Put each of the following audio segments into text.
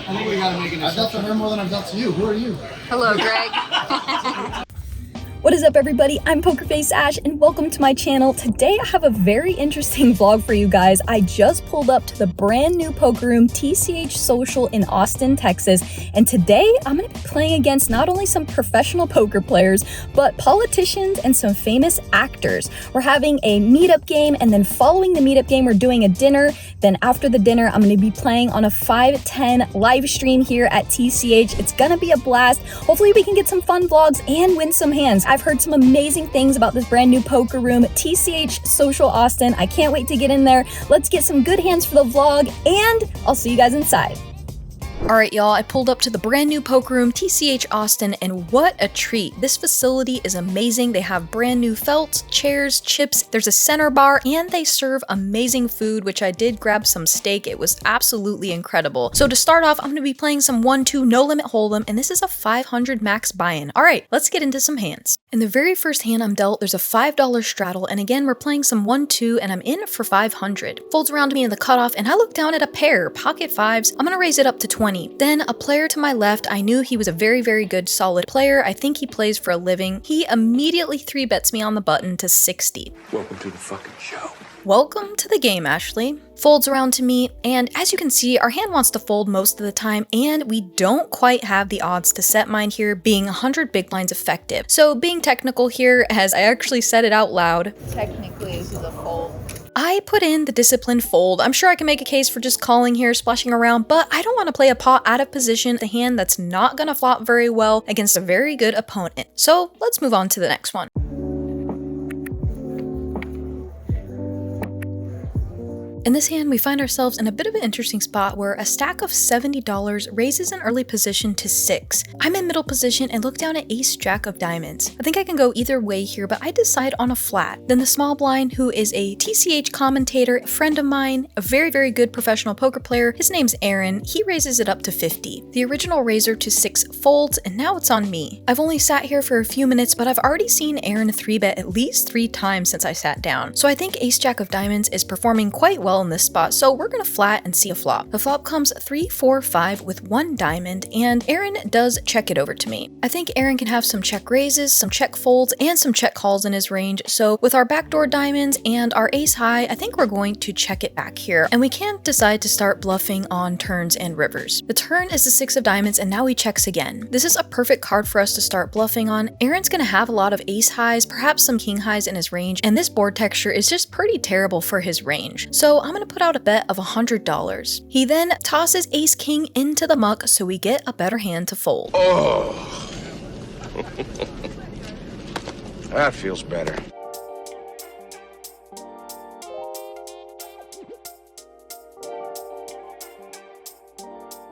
I think we gotta make an I've dealt to her more than I've dealt to you. Who are you? Hello, Greg. What is up, everybody? I'm Pokerface Ash and welcome to my channel. Today I have a very interesting vlog for you guys. I just pulled up to the brand new poker room TCH Social in Austin, Texas, and today I'm going to be playing against not only some professional poker players but politicians and some famous actors. We're having a meetup game, and then following the meetup game we're doing a dinner. Then after the dinner I'm going to be playing on a 5-10 live stream here at TCH. It's going to be a blast. Hopefully we can get some fun vlogs and win some hands. I've heard some amazing things about this brand new poker room, TCH Social Austin. I can't wait to get in there. Let's get some good hands for the vlog, and I'll see you guys inside. Alright y'all, I pulled up to the brand new poker room, TCH Austin, and what a treat. This facility is amazing. They have brand new felts, chairs, chips, there's a center bar, and they serve amazing food, which I did grab some steak. It was absolutely incredible. So to start off, I'm going to be playing some 1-2 no limit hold'em, and this is a 500 max buy-in. Alright, let's get into some hands. In the very first hand I'm dealt, there's a $5 straddle, and again we're playing some 1-2, and I'm in for 500. Folds around to me in the cutoff, and I look down at a pair, pocket fives. I'm going to raise it up to 20. Then a player to my left, I knew he was a very good solid player. I think he plays for a living. He immediately 3-bets me on the button to 60. Welcome to the fucking show. Welcome to the game, Ashley. Folds around to me, and as you can see, our hand wants to fold most of the time, and we don't quite have the odds to set mine here, being 100 big blinds effective. So being technical here, as I actually said it out loud, Technically, this is a fold. I put in the disciplined fold. I'm sure I can make a case for just calling here, splashing around, but I don't want to play a pot out of position, the hand that's not going to flop very well against a very good opponent. So let's move on to the next one. In this hand, we find ourselves in a bit of an interesting spot where a stack of $70 raises an early position to 6. I'm in middle position and look down at ace jack of diamonds. I think I can go either way here, but I decide on a flat. Then the small blind, who is a TCH commentator, a friend of mine, a very good professional poker player, his name's Aaron, he raises it up to 50. The original raiser to 6 folds, and now it's on me. I've only sat here for a few minutes, but I've already seen Aaron 3-bet at least 3 times since I sat down. So I think ace jack of diamonds is performing quite well in this spot, so we're gonna flat and see a flop. The flop comes 3-4-5 with 1 diamond, and Aaron does check it over to me. I think Aaron can have some check raises, some check folds, and some check calls in his range, so with our backdoor diamonds and our ace high, I think we're going to check it back here, and we can decide to start bluffing on turns and rivers. The turn is the 6 of diamonds, and now he checks again. This is a perfect card for us to start bluffing on. Aaron's gonna have a lot of ace highs, perhaps some king highs in his range, and this board texture is just pretty terrible for his range. So I'm gonna put out a bet of $100. He then tosses ace king into the muck, so we get a better hand to fold. Oh. That feels better.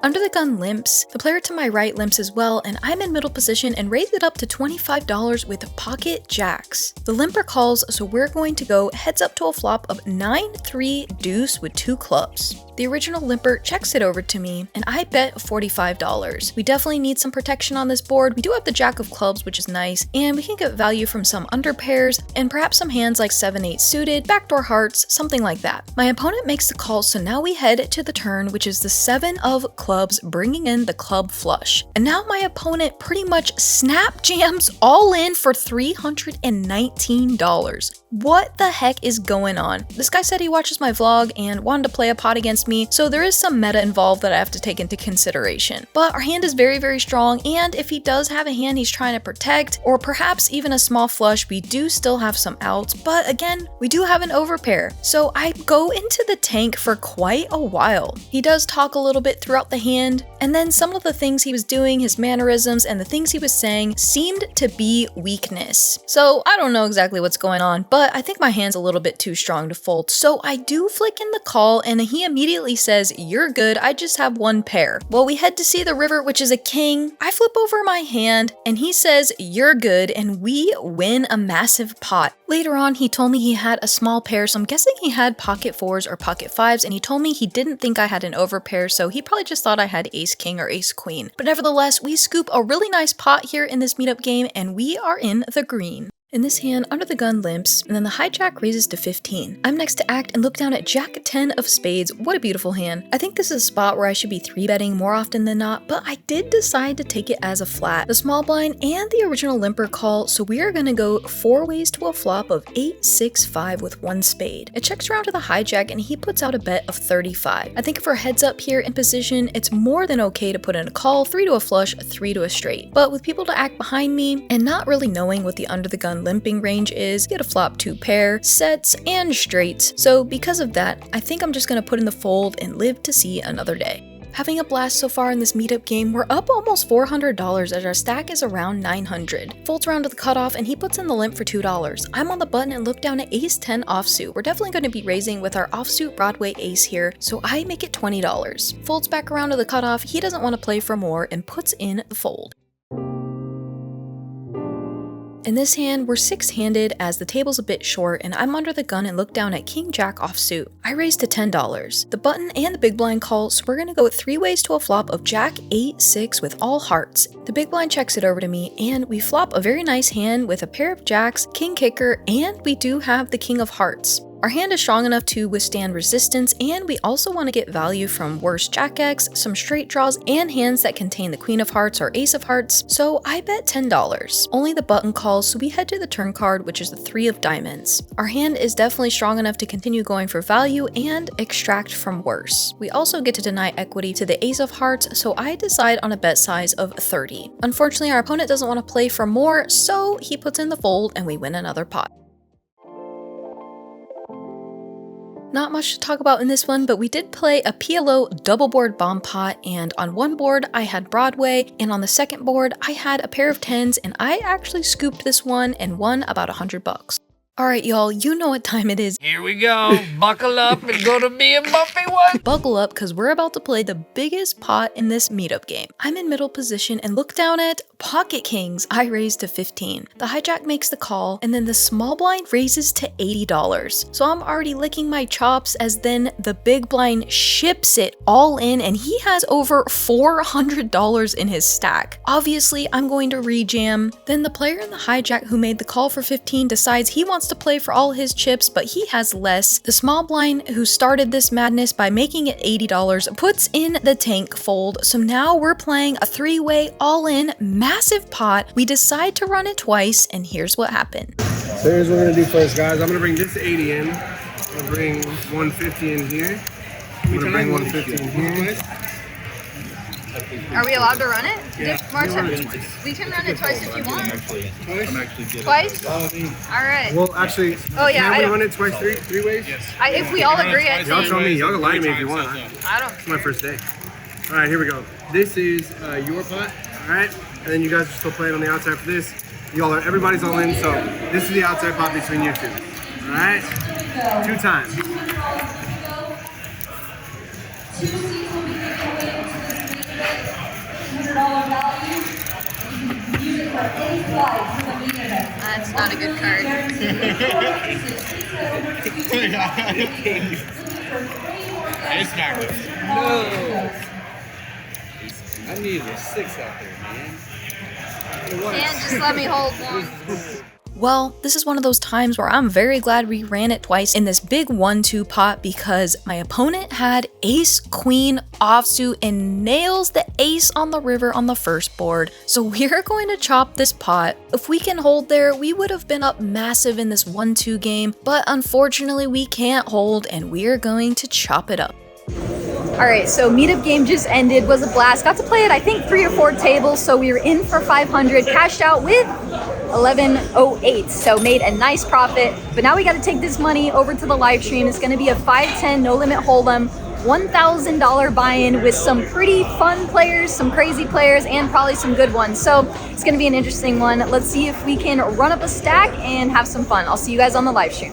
Under the gun limps, the player to my right limps as well, and I'm in middle position and raise it up to $25 with pocket jacks. The limper calls, so we're going to go heads up to a flop of 9-3 deuce with 2 clubs. The original limper checks it over to me, and I bet $45. We definitely need some protection on this board. We do have the jack of clubs, which is nice, and we can get value from some under pairs, and perhaps some hands like 7-8 suited, backdoor hearts, something like that. My opponent makes the call, so now we head to the turn, which is the 7 of clubs, bringing in the club flush. And now my opponent pretty much snap jams all in for $319. What the heck is going on? This guy said he watches my vlog and wanted to play a pot against me, so there is some meta involved that I have to take into consideration. But our hand is very strong, and if he does have a hand he's trying to protect, or perhaps even a small flush, we do still have some outs, but again, we do have an overpair. So I go into the tank for quite a while. He does talk a little bit throughout the hand, and then some of the things he was doing, his mannerisms, and the things he was saying seemed to be weakness. So I don't know exactly what's going on, but I think my hand's a little bit too strong to fold. So I do flick in the call, and he immediately says, "You're good, I just have 1 pair." Well, we head to see the river, which is a king. I flip over my hand, and he says, "You're good," and we win a massive pot. Later on, he told me he had a small pair, so I'm guessing he had pocket 4s or pocket 5s, and he told me he didn't think I had an overpair, so he probably just thought I had ace king or ace queen. But nevertheless, we scoop a really nice pot here in this meetup game, and we are in the green. In this hand, under the gun limps, and then the hijack raises to 15. I'm next to act and look down at Jack 10 of spades. What a beautiful hand. I think this is a spot where I should be 3-betting more often than not, but I did decide to take it as a flat. The small blind and the original limper call, so we are gonna go 4 ways to a flop of 8, 6, 5 with 1 spade. It checks around to the hijack and he puts out a bet of 35. I think if we're heads up here in position, it's more than okay to put in a call, 3 to a flush, 3 to a straight. But with people to act behind me and not really knowing what the under the gun limping range is, get a flop 2 pair, sets, and straights. So because of that, I think I'm just gonna put in the fold and live to see another day. Having a blast so far in this meetup game, we're up almost $400 as our stack is around 900. Folds around to the cutoff and he puts in the limp for $2. I'm on the button and look down at ace 10 offsuit. We're definitely going to be raising with our offsuit Broadway ace here, so I make it $20. Folds back around to the cutoff, he doesn't want to play for more and puts in the fold. In this hand, we're 6-handed as the table's a bit short and I'm under the gun and look down at King Jack offsuit. I raise to $10. The button and the big blind call, so we're gonna go 3 ways to a flop of Jack 8, 6 with all hearts. The big blind checks it over to me and we flop a very nice hand with a pair of jacks, king kicker, and we do have the king of hearts. Our hand is strong enough to withstand resistance, and we also want to get value from worse Jack X, some straight draws, and hands that contain the Queen of Hearts or Ace of Hearts, so I bet $10. Only the button calls, so we head to the turn card, which is the 3 of diamonds. Our hand is definitely strong enough to continue going for value and extract from worse. We also get to deny equity to the Ace of Hearts, so I decide on a bet size of 30. Unfortunately, our opponent doesn't want to play for more, so he puts in the fold and we win another pot. Not much to talk about in this one, but we did play a PLO double board bomb pot, and on one board I had Broadway, and on the second board I had a pair of 10s, and I actually scooped this one and won about $100. Alright y'all, you know what time it is. Here we go. Buckle up. It's gonna be a bumpy one. Buckle up, because we're about to play the biggest pot in this meetup game. I'm in middle position and look down at pocket kings. I raise to 15. The hijack makes the call, and then the small blind raises to $80. So I'm already licking my chops as then the big blind ships it all in, and he has over $400 in his stack. Obviously, I'm going to rejam. Then the player in the hijack who made the call for 15 decides he wants to play for all his chips, but he has less. The small blind who started this madness by making it $80 puts in the tank fold, so now we're playing a 3-way all-in massive pot. We decide to run it twice, and here's what happened. So here's what we're gonna do first, guys. I'm gonna bring this 80 in. I'm gonna bring 150 in here. I'm gonna bring 150 in here. Are we allowed to run it? Yeah. We can run it twice if you want. Twice? All right. Well, actually, Oh, yeah, I can we don't- run it twice, three ways? If we all agree, I Y'all think. tell me. Y'all can lie to me if you want. I don't. It's my first day. All right, here we go. This is your pot, all right? And then you guys are still playing on the outside for this. Everybody's all in, so this is the outside pot between you two. All right? 2 times. That's not a good card. It's not good. No. I need a 6 out there, man. And just let me hold one. Well, this is one of those times where I'm very glad we ran it twice in this big 1-2 pot, because my opponent had ace queen offsuit and nails the ace on the river on the first board. So we're going to chop this pot. If we can hold there, we would have been up massive in this 1-2 game, but unfortunately we can't hold and we're going to chop it up. Alright, so meetup game just ended, was a blast. Got to play it, I think, 3 or 4 tables, so we were in for 500, cashed out with 1108, so made a nice profit. But now we got to take this money over to the live stream. It's going to be a 5-10 no limit hold'em, $1,000 buy-in with some pretty fun players, some crazy players, and probably some good ones. So it's going to be an interesting one. Let's see if we can run up a stack and have some fun. I'll see you guys on the live stream.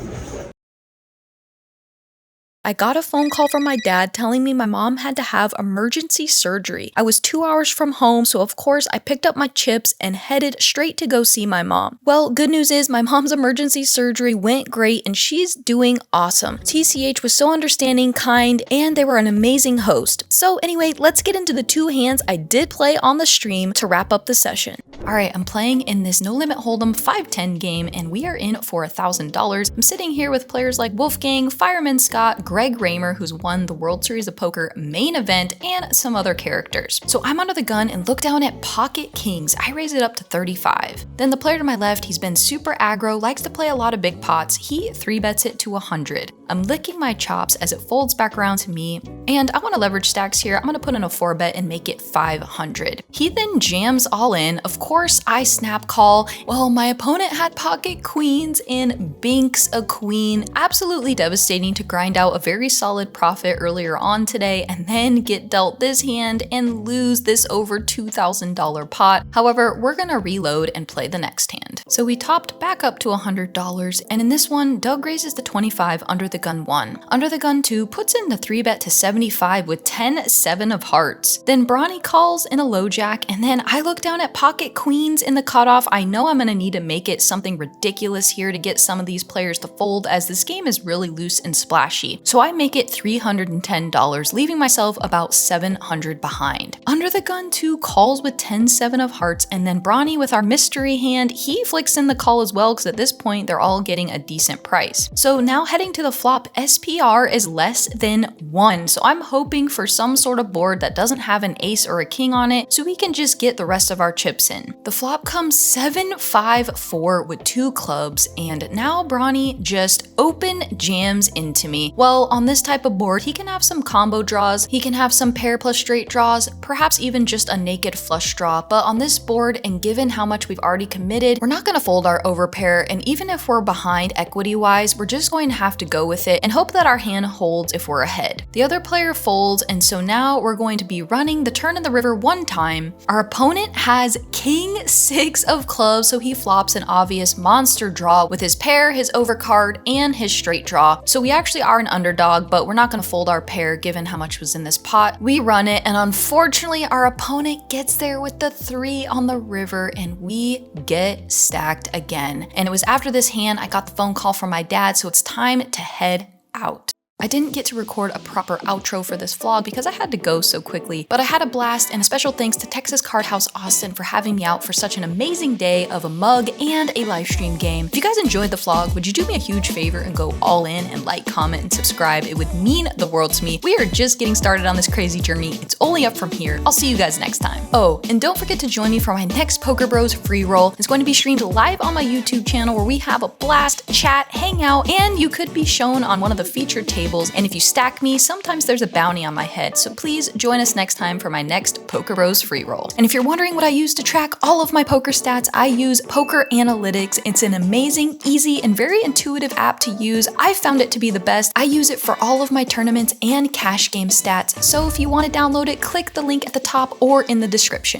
I got a phone call from my dad telling me my mom had to have emergency surgery. I was 2 hours from home, so of course I picked up my chips and headed straight to go see my mom. Well, good news is my mom's emergency surgery went great and she's doing awesome. TCH was so understanding, kind, and they were an amazing host. So anyway, let's get into the 2 hands I did play on the stream to wrap up the session. Alright, I'm playing in this No Limit Hold'em 5-10 game and we are in for $1,000. I'm sitting here with players like Wolfgang, Fireman Scott, Greg Raymer, who's won the World Series of Poker main event, and some other characters. So I'm under the gun and look down at Pocket Kings. I raise it up to 35. Then the player to my left, he's been super aggro, likes to play a lot of big pots. He 3-bets it to 100. I'm licking my chops as it folds back around to me, and I want to leverage stacks here. I'm going to put in a 4-bet and make it 500. He then jams all in. Of course, I snap call. Well, my opponent had pocket queens and binks a queen. Absolutely devastating to grind out a very solid profit earlier on today and then get dealt this hand and lose this over $2,000 pot. However, we're going to reload and play the next hand. So we topped back up to $100, and in this one, Doug raises the 25 under the gun 1. Under the gun 2 puts in the 3-bet to 75 with 10-7 of hearts. Then Bronny calls in a low jack, and then I look down at pocket queens in the cutoff. I know I'm gonna need to make it something ridiculous here to get some of these players to fold, as this game is really loose and splashy. So I make it $310, leaving myself about 700 behind. Under the gun 2 calls with 10-7 of hearts, and then Bronny with our mystery hand, he flicks in the call as well, because at this point they're all getting a decent price. So now heading to the flop, SPR is less than 1. So I'm hoping for some sort of board that doesn't have an ace or a king on it, so we can just get the rest of our chips in. The flop comes 7-5-4 with 2 clubs, and now Bronny just open jams into me. Well, on this type of board, he can have some combo draws, he can have some pair plus straight draws, perhaps even just a naked flush draw, but on this board, and given how much we've already committed, we're not gonna fold our overpair, and even if we're behind equity-wise, we're just going to have to go with it and hope that our hand holds if we're ahead. The other player folds, and so now we're going to be running the turn in the river 1 time. Our opponent has king 6 of clubs, so he flops an obvious monster draw with his pair, his overcard, and his straight draw. So we actually are an underdog, but we're not going to fold our pair given how much was in this pot. We run it, and unfortunately our opponent gets there with the 3 on the river, and we get stacked again. And it was after this hand I got the phone call from my dad, so it's time to head out. I didn't get to record a proper outro for this vlog because I had to go so quickly, but I had a blast, and a special thanks to Texas Card House Austin for having me out for such an amazing day of a mug and a live stream game. If you guys enjoyed the vlog, would you do me a huge favor and go all in and like, comment, and subscribe? It would mean the world to me. We are just getting started on this crazy journey. It's only up from here. I'll see you guys next time. Oh, and don't forget to join me for my next Poker Bros free roll. It's going to be streamed live on my YouTube channel where we have a blast, chat, hang out, and you could be shown on one of the featured tables. And if you stack me, sometimes there's a bounty on my head. So please join us next time for my next Poker Bros free roll. And if you're wondering what I use to track all of my poker stats, I use Poker Analytics. It's an amazing, easy, and very intuitive app to use. I found it to be the best. I use it for all of my tournaments and cash game stats. So if you want to download it, click the link at the top or in the description.